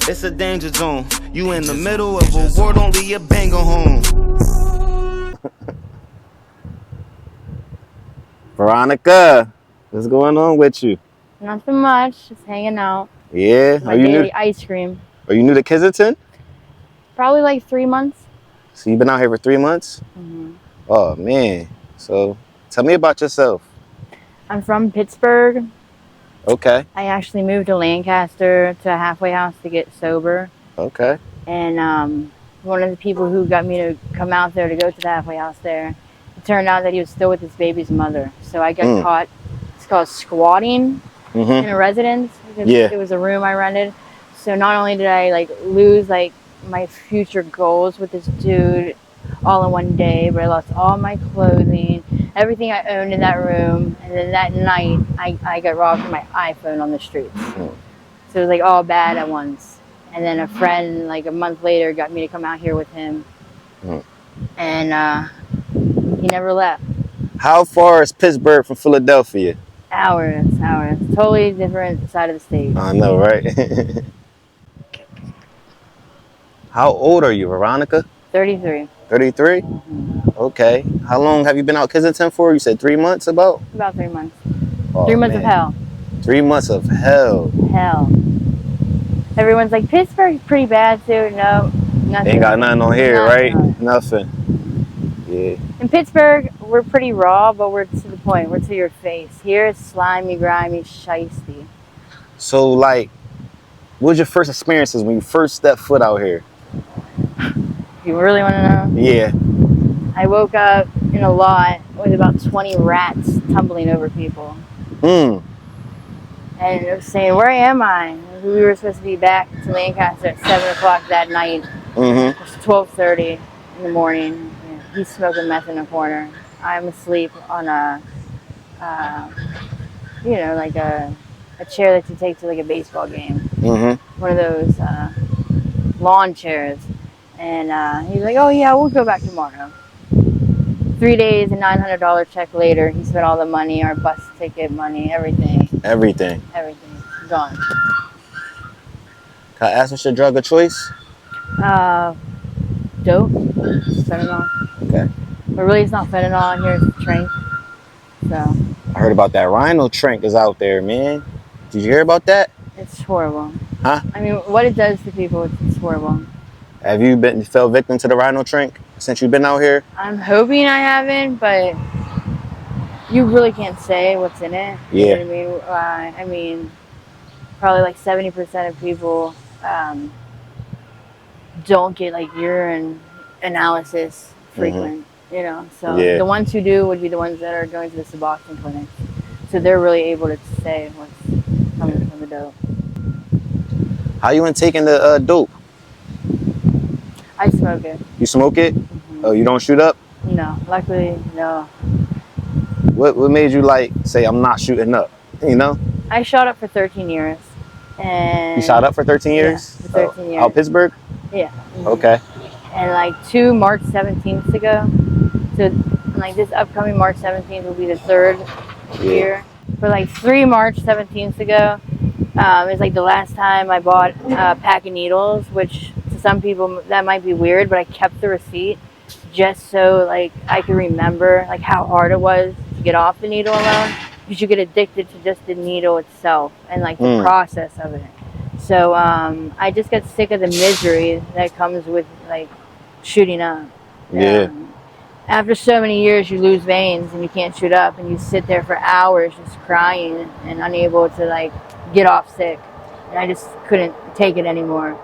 It's a danger zone. You in the middle of a war, don't leave your banger home. Veronica, what's going on with you? Nothing much, just hanging out. Yeah, My daily ice cream. Are you new to Kensington? Probably like 3 months. So you've been out here for 3 months? Mm-hmm. Oh man, so tell me about yourself. I'm from Pittsburgh. Okay. I actually moved to Lancaster to a halfway house to get sober. Okay. And one of the people who got me to come out there to go to the halfway house there, it turned out that he was still with his baby's mother. So I got caught. It's called squatting in a residence. Yeah. It was a room I rented. So not only did I like lose like my future goals with this dude all in one day, but I lost all my clothing, everything I owned in that room. And then that night, I got robbed from my iPhone on the streets. So it was like all bad at once. And then a friend, like a month later, got me to come out here with him. And he never left. How far is Pittsburgh from Philadelphia? Hours. Totally different side of the state. I know, right? How old are you, Veronica? 33. 33? Okay. How long have you been out Kensington for? You said 3 months about? About 3 months. Oh, 3 months of hell. 3 months of hell. Hell. Everyone's like, Pittsburgh's pretty bad too. No, nothing. Ain't got nothing on here, right? Nothing. Yeah. In Pittsburgh, we're pretty raw, but we're to the point. We're to your face. Here it's slimy, grimy, shiesty. So, like, what was your first experiences when you first stepped foot out here? You really want to know? Yeah. I woke up in a lot with about 20 rats tumbling over people. And it was saying, where am I? We were supposed to be back to Lancaster at 7 o'clock that night. It was 12:30 in the morning. He's smoking meth in a corner. I'm asleep on a chair that you take to like a baseball game. One of those lawn chairs. And he's like, oh yeah, we'll go back tomorrow. 3 days and $900 check later, he spent all the money, our bus ticket money, everything. Everything. Gone. Can I ask what's your drug of choice? Dope. Fentanyl. Okay. But really it's not fentanyl, here it's trank. So. I heard about that rhino trank is out there, man. Did you hear about that? It's horrible. Huh? I mean, what it does to people, it's horrible. Have you fell victim to the rhino trank since you've been out here? I'm hoping I haven't, but you really can't say what's in it. Yeah. You know what I mean, probably like 70% of people don't get like urine analysis frequent, you know. So the ones who do would be the ones that are going to the Suboxone clinic. So they're really able to say what's coming from the dope. How you in taking the dope? I smoke it. You smoke it? Oh, you don't shoot up? No, luckily, no. What made you like say I'm not shooting up? You know? I shot up for 13 years. And you shot up for 13 years? Yeah, for 13 years. Out Pittsburgh? Yeah. Okay. And like 2 March 17th ago, so like this upcoming March 17th will be the 3rd year. For like 3 March 17th ago, it's like the last time I bought a pack of needles, which to some people that might be weird, but I kept the receipt just so like I could remember like how hard it was to get off the needle alone, because you get addicted to just the needle itself and like the process of it. So I just got sick of the misery that comes with like shooting up. After so many years, you lose veins and you can't shoot up, and you sit there for hours just crying and unable to like get off sick. And I just couldn't take it anymore.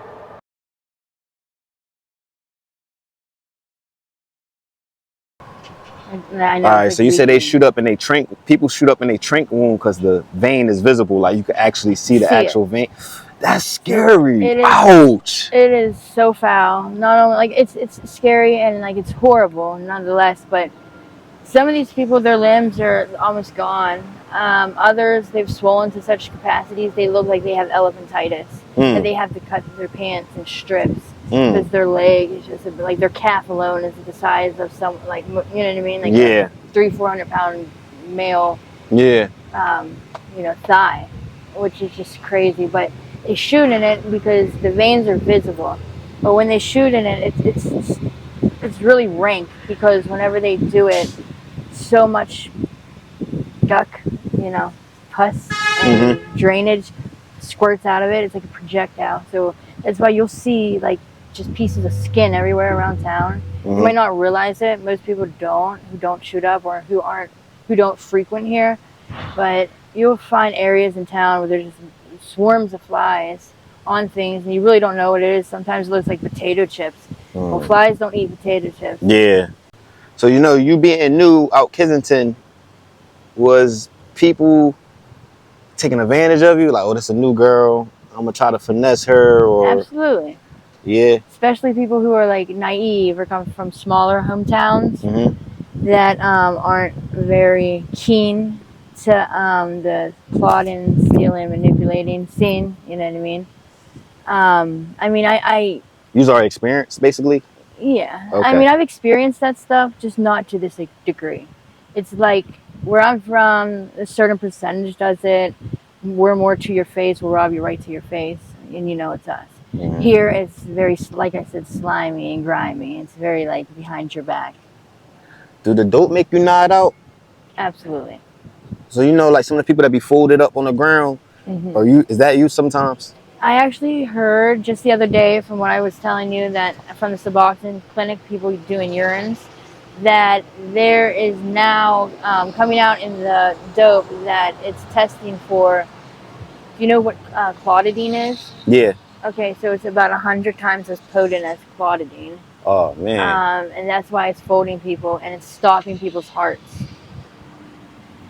All right, so you said they shoot up in a trank. People shoot up in a trank wound because the vein is visible, like you can actually see the actual vein. That's scary. Ouch. It is so foul. Not only like it's scary and like it's horrible, nonetheless. But some of these people, their limbs are almost gone. Others, they've swollen to such capacities they look like they have elephantitis, and they have to cut their pants in strips. Because their leg is just like their calf alone is the size of some, like, you know what I mean, like a 300-400 pound male, thigh, which is just crazy. But they shoot in it because the veins are visible. But when they shoot in it, it's really rank because whenever they do it, so much duck, pus and drainage squirts out of it. It's like a projectile. So that's why you'll see like just pieces of skin everywhere around town. You might not realize it. Most people who don't shoot up or who don't frequent here. But you'll find areas in town where there's just swarms of flies on things and you really don't know what it is. Sometimes it looks like potato chips. Well, flies don't eat potato chips. Yeah. So, you being new out Kensington, was people taking advantage of you? Like, oh, this is a new girl, I'm going to try to finesse her? Or Absolutely. Yeah. Especially people who are like naive or come from smaller hometowns that aren't very keen to the plotting, stealing, manipulating scene. You know what I mean? I You's already experienced, basically? Yeah. Okay. I mean, I've experienced that stuff, just not to this degree. It's like where I'm from, a certain percentage does it. We're more to your face. We'll rob you right to your face, and it's us. Here, it's very, like I said, slimy and grimy. It's very like behind your back. Do the dope make you nod out? Absolutely. So like some of the people that be folded up on the ground, is that you sometimes? I actually heard just the other day from what I was telling you that from the Suboxone clinic, people doing urines, that there is now coming out in the dope that it's testing for. Do you know what clotidine is? Yeah. Okay, so it's about 100 times as potent as clotidine. Oh, man. And that's why it's folding people and it's stopping people's hearts.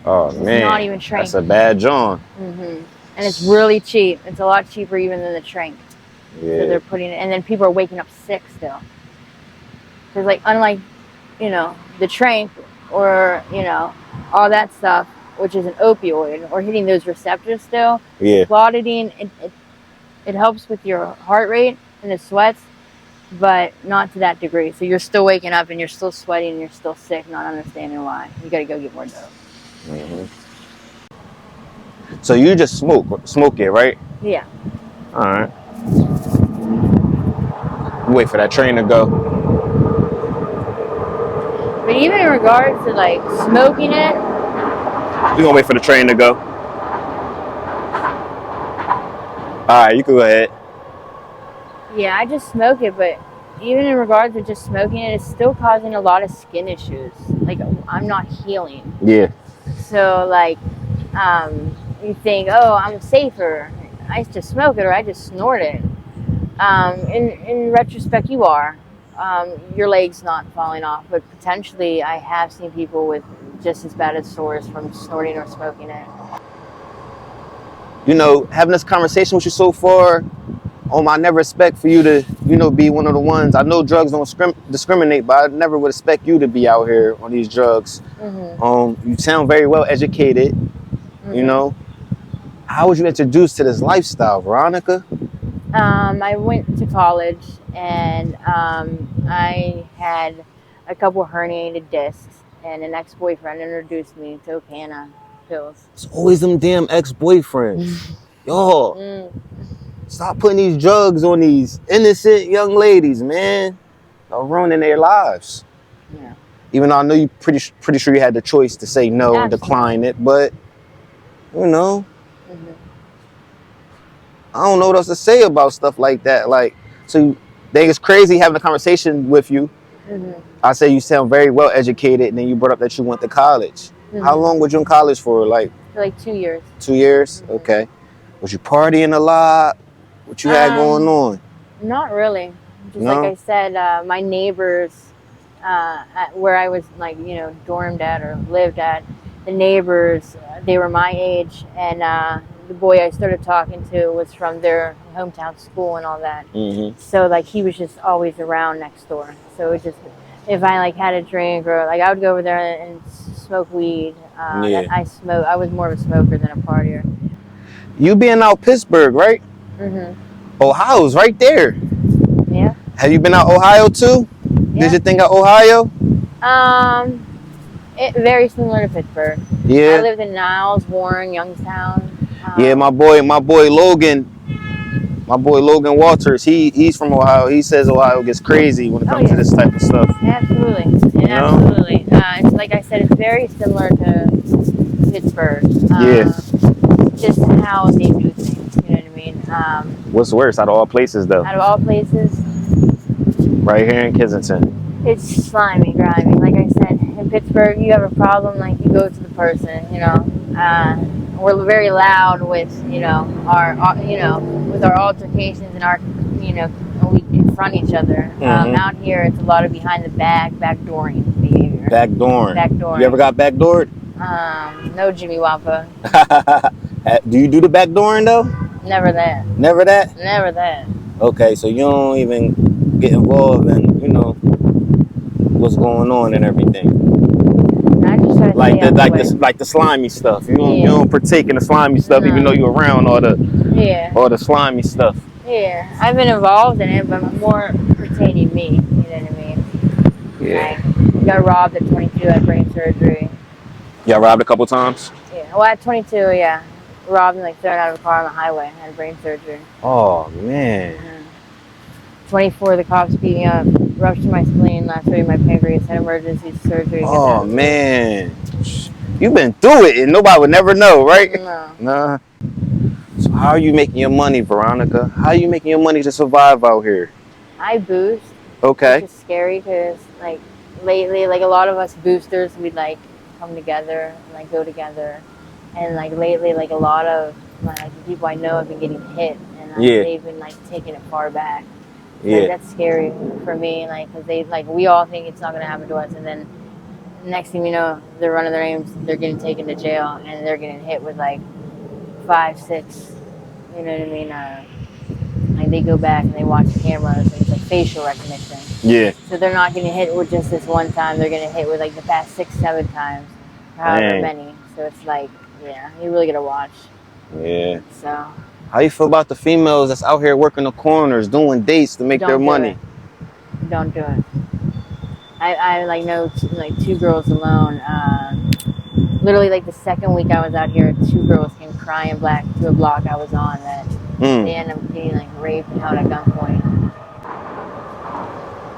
Oh, it's man. Not even trank. That's a bad John. And it's really cheap. It's a lot cheaper even than the trank. Yeah. So they're putting it, and then people are waking up sick still. Because like, unlike, the trank or, all that stuff, which is an opioid, or hitting those receptors still, clotidine, it helps with your heart rate and the sweats, but not to that degree. So you're still waking up and you're still sweating and you're still sick, not understanding why. You got to go get more dope. So you just smoke it, right? Yeah. All right. Wait for that train to go. But even in regards to like smoking it, We're gonna wait for the train to go. All right, you can go ahead. Yeah, I just smoke it, but even in regards to just smoking it, it's still causing a lot of skin issues. Like, I'm not healing. Yeah. So, like, you think, oh, I'm safer. I just smoke it or I just snort it. In retrospect, you are. Your leg's not falling off, but potentially I have seen people with just as bad as sores from snorting or smoking it. Having this conversation with you so far, I never expect for you to, be one of the ones. I know drugs don't discriminate, but I never would expect you to be out here on these drugs. You sound very well educated, How was you introduced to this lifestyle, Veronica? I went to college and I had a couple herniated discs, and an ex-boyfriend introduced me to Opana pills. It's always them damn ex-boyfriends. Y'all, stop putting these drugs on these innocent young ladies, man. They're ruining their lives. Yeah. Even though I know you pretty sure you had the choice to say no and decline it, but I don't know what else to say about stuff like that. Like, so think it's crazy having a conversation with you. I say you sound very well educated, and then you brought up that you went to college. How long were you in college for? For like 2 years. 2 years? Okay. Was you partying a lot? What you had going on? Not really. Just like I said, my neighbors, where I was like, dormed at or lived at, the neighbors, they were my age, and the boy I started talking to was from their hometown school and all that. So like he was just always around next door. So it just, if I like had a drink or like I would go over there and smoke weed. I was more of a smoker than a partier. You being out Pittsburgh, right? Ohio's right there. Yeah. Have you been out Ohio too? Yeah. Did you think of Ohio? Very similar to Pittsburgh. Yeah. I lived in Niles, Warren, Youngstown. Yeah, my boy Logan, My boy Logan Walters, he's from Ohio. He says Ohio gets crazy when it comes to this type of stuff. Absolutely. You know? Absolutely. It's like I said, it's very similar to Pittsburgh. Yeah. Just how they do things. You know what I mean? What's worse out of all places, though? Out of all places, Right here in Kensington. it's slimy, grimy. Like I said, in Pittsburgh, you have a problem, like you go to the person. You know, we're very loud with our with our altercations and our we confront each other. Out here, it's a lot of behind the backdooring behavior. Backdooring. You ever got backdoored? No, Jimmy Wappa. Do you do the backdooring though? Never that. Never that? Never that. Okay, so you don't even get involved in, what's going on and everything. I just try to Like the slimy stuff. You don't partake in the slimy stuff, even though you're around all the slimy stuff. Yeah, I've been involved in it, but more pertaining me. You know what I mean? Yeah. I got robbed at 22 at brain surgery. You got robbed a couple times? Yeah. Well, at 22, yeah. Robbed and thrown out of a car on the highway. Had brain surgery. Oh man. 24, the cops beat me up, ruptured my spleen, lacerated my pancreas, had emergency surgery. Oh man. You've been through it and nobody would never know, right? No. Nah. So how are you making your money, Veronica? How are you making your money to survive out here? I boost. Okay. Which is scary because, like, lately, like, a lot of us boosters, we'd, like, come together and, like, go together. And, like, lately, like, a lot of, like, the people I know have been getting hit. And they've been, like, taking it far back. So, like, that's scary for me, like, because we all think it's not going to happen to us. And then next thing you know, they're running their names, they're getting taken to jail, and they're getting hit with, like, 5, 6, you know what I mean? Like they go back and they watch the cameras and it's like facial recognition. Yeah. So they're not getting hit with just this one time. They're getting hit with like the past 6, 7 times, however many. So it's like, you really gotta watch. Yeah. So. How you feel about the females that's out here working the corners, doing dates to make their money? Don't do it. I like know like 2 girls alone. Literally, like the second week I was out here, 2 girls came crying back to a block I was on that they ended up getting like raped and held at gunpoint.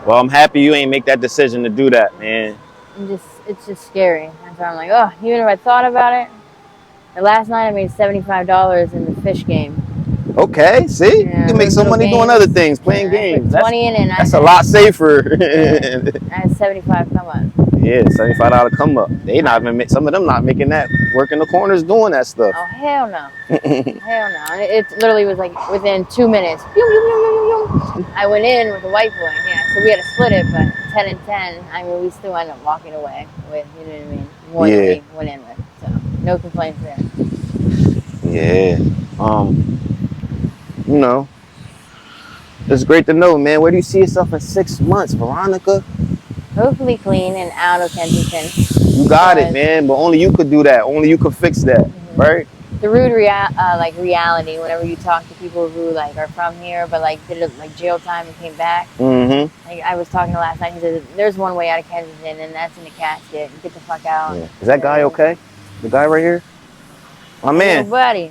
Well, I'm happy you ain't make that decision to do that, man. It's just scary. And so I'm like, oh, even if I thought about it. And last night I made $75 in the fish game. Okay, see? You can make some money doing other things, playing games. I put 20 in and that's a lot safer. I had 75 come up. Yeah, $75 come up. They not even some of them not making that, working the corners doing that stuff. Oh hell no. Hell no. And it literally was like within 2 minutes. I went in with a white boy. Yeah, so we had to split it, but 10 and 10. I mean, we still ended up walking away with, you know what I mean, more than we went in with. So no complaints there. Yeah. It's great to know, man. Where do you see yourself in 6 months, Veronica? Hopefully clean and out of Kensington. You got it, man. But only you could do that. Only you could fix that, right? The rude reality. Whenever you talk to people who like are from here, but like did like jail time and came back. Like I was talking to last night. He said, "There's one way out of Kensington, and that's in a casket. Get the fuck out." Yeah. Is that guy okay? The guy right here? My man. Buddy.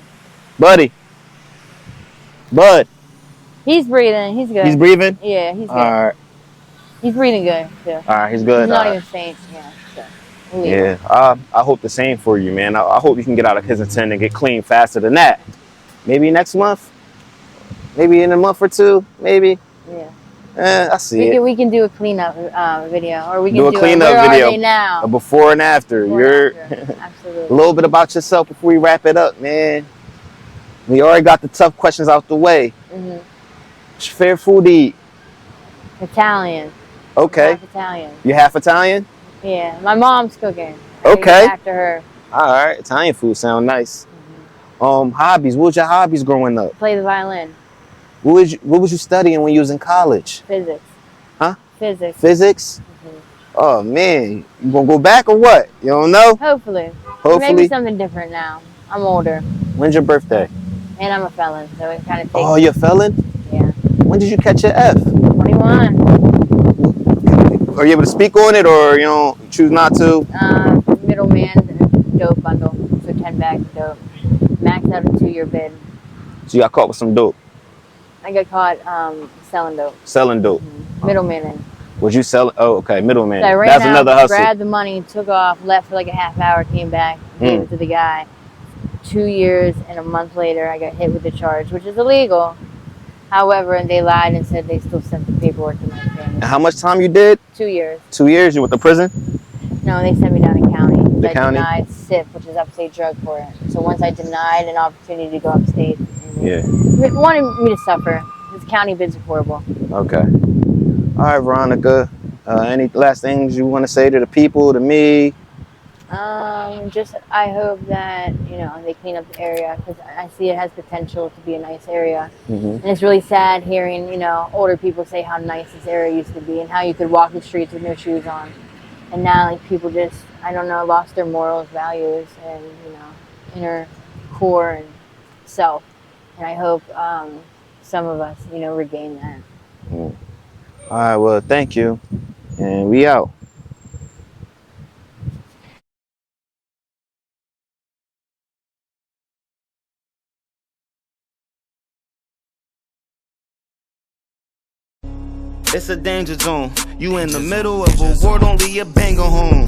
Bud. He's breathing. He's good. He's breathing? Yeah, he's good. All right. He's breathing good, too. All right, he's good. He's not even faint. Yeah. So, yeah, I hope the same for you, man. I hope you can get out of Kensington and get clean faster than that. Maybe next month. Maybe in a month or 2. Maybe. Yeah. I see We can do a cleanup video, or we can do a cleanup video. Where are they now? A before and after. Absolutely. A little bit about yourself before we wrap it up, man. We already got the tough questions out the way. What's your favorite food to eat? Italian. Okay. Half Italian. You half Italian? Yeah. My mom's cooking. Okay. After her. All right. Italian food sound nice. Hobbies. What was your hobbies growing up? Play the violin. What was you studying when you was in college? Physics. Huh? Physics. Physics? Oh, man. You gonna go back or what? You don't know? Hopefully. Maybe something different now. I'm older. When's your birthday? And I'm a felon, so it kind of takes... Oh, you're a felon? Yeah. When did you catch your F? 21. Are you able to speak on it, or you choose not to? Middleman dope bundle, so 10 bags of dope. Max out a 2-year bid. So you got caught with some dope. I got caught selling dope. Selling dope. Middleman. Would you sell? Oh, okay, middleman. So I ran That's out, another hustle. grabbed the money, took off, left for like a half hour, came back, gave it to the guy. 2 years and a month later, I got hit with the charge, which is illegal. However, they lied and said they still sent the paperwork to my family. And how much time you did? 2 years. 2 years. You went to prison? No, they sent me down to county. The I county? denied SIP, which is upstate drug court. So once I denied an opportunity to go upstate, they wanted me to suffer. This county bids are horrible. Okay. All right, Veronica. Any last things you want to say to the people, to me? Just I hope that they clean up the area, because I see it has potential to be a nice area. And it's really sad hearing older people say how nice this area used to be and how you could walk the streets with no shoes on, and now like people just lost their morals, values, and inner core and self. And I hope some of us regain that. All right. Well, thank you, and we out. It's a danger zone. You in the middle of a war, don't leave your banger home.